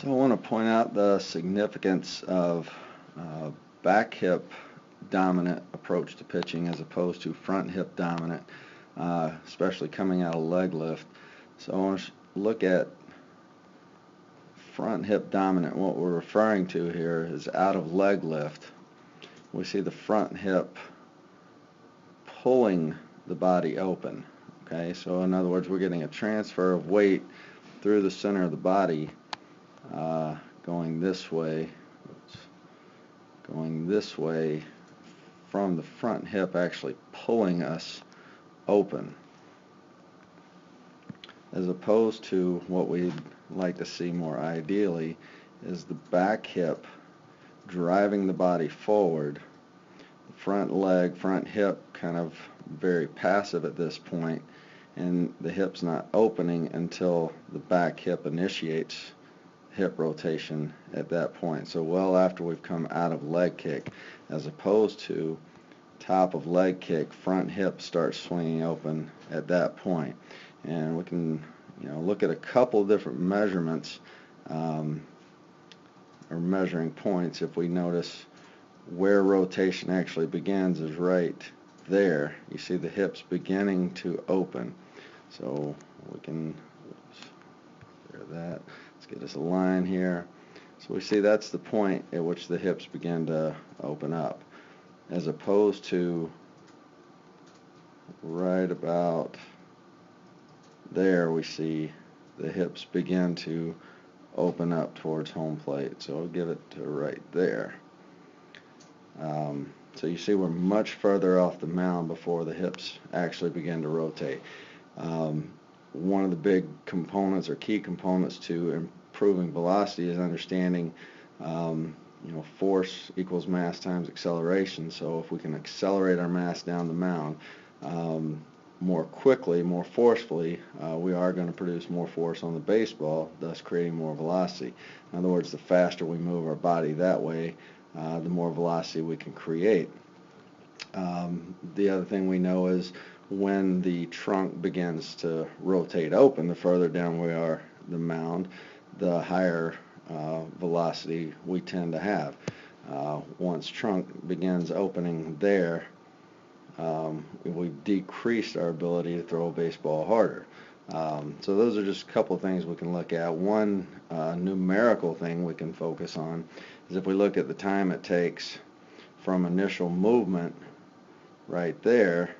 So I want to point out the significance of back hip dominant approach to pitching as opposed to front hip dominant, especially coming out of leg lift. So I want to look at front hip dominant. What we're referring to here is out of leg lift. We see the front hip pulling the body open. Okay, so in other words, we're getting a transfer of weight through the center of the body, going this way from the front hip, actually pulling us open, as opposed to what we'd like to see more ideally is the back hip driving the body forward, the front hip kind of very passive at this point, and the hip's not opening until the back hip initiates hip rotation at that point. So well after we've come out of leg kick, as opposed to top of leg kick, front hip starts swinging open at that point. And we can look at a couple of different measurements or measuring points. If we notice where rotation actually begins is right there. You see the hips beginning to open. So we can clear that. Let's get us a line here. So we see that's the point at which the hips begin to open up, as opposed to right about there we see the hips begin to open up towards home plate. So I'll give it to right there. So you see we're much further off the mound before the hips actually begin to rotate. One of the big components or key components to improving velocity is understanding force equals mass times acceleration. So if we can accelerate our mass down the mound more quickly, more forcefully, we are going to produce more force on the baseball, thus creating more velocity. In other words, the faster we move our body that way, the more velocity we can create. The other thing we know is when the trunk begins to rotate open, the further down we are the mound, the higher velocity we tend to have. Once trunk begins opening there, we've decreased our ability to throw a baseball harder. So those are just a couple of things we can look at. One numerical thing we can focus on is if we look at the time it takes from initial movement right there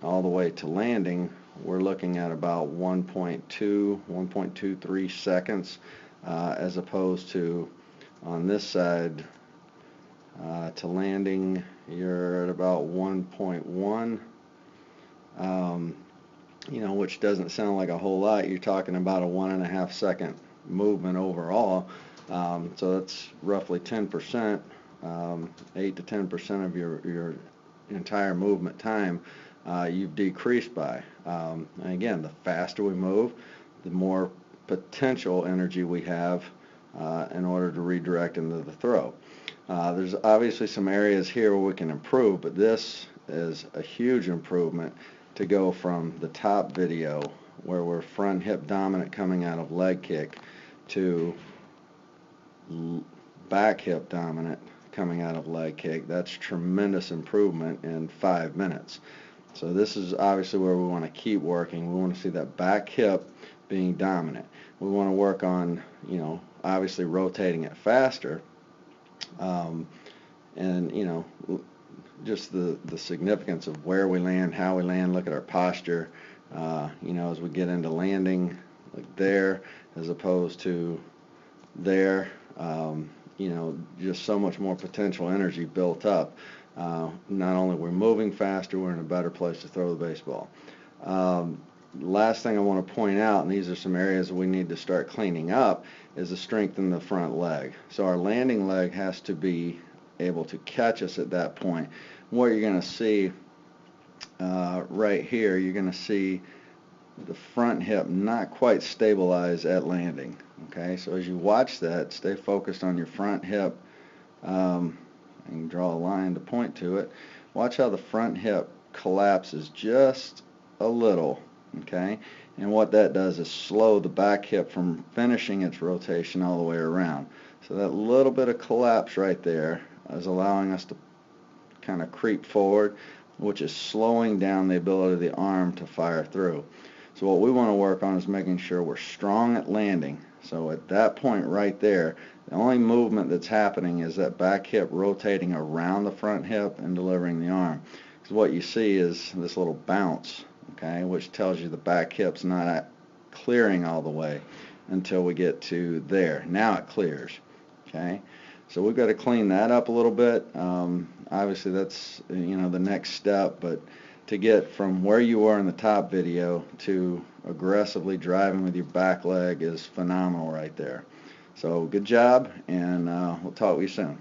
all the way to landing, we're looking at about 1.23 seconds, as opposed to on this side to landing you're at about 1.1, which doesn't sound like a whole lot. You're talking about a 1.5 second movement overall, so that's roughly 10%, 8 to 10% of your entire movement time you've decreased by. And again, the faster we move, the more potential energy we have in order to redirect into the throw. There's obviously some areas here where we can improve, but this is a huge improvement to go from the top video where we're front hip dominant coming out of leg kick to back hip dominant coming out of leg kick. That's tremendous improvement in 5 minutes. So this is obviously where we want to keep working. We want to see that back hip being dominant. We want to work on, obviously rotating it faster, and just the significance of where we land, how we land. Look at our posture, as we get into landing, like there, as opposed to there. Just so much more potential energy built up. Not only we're moving faster, we're in a better place to throw the baseball. Last thing I want to point out, and these are some areas we need to start cleaning up, is the strength in the front leg. So our landing leg has to be able to catch us at that point. What you're going to see right here, you're going to see the front hip not quite stabilize at landing. Okay, so as you watch that, stay focused on your front hip. You can draw a line to point to it. Watch how the front hip collapses just a little, okay? And what that does is slow the back hip from finishing its rotation all the way around. So that little bit of collapse right there is allowing us to kind of creep forward, which is slowing down the ability of the arm to fire through. So what we want to work on is making sure we're strong at landing. So at that point right there, the only movement that's happening is that back hip rotating around the front hip and delivering the arm. Because what you see is this little bounce, okay, which tells you the back hip's not clearing all the way until we get to there. Now it clears, okay. So we've got to clean that up a little bit. Obviously that's the next step, but to get from where you were in the top video to aggressively driving with your back leg is phenomenal right there. So good job, and we'll talk to you soon.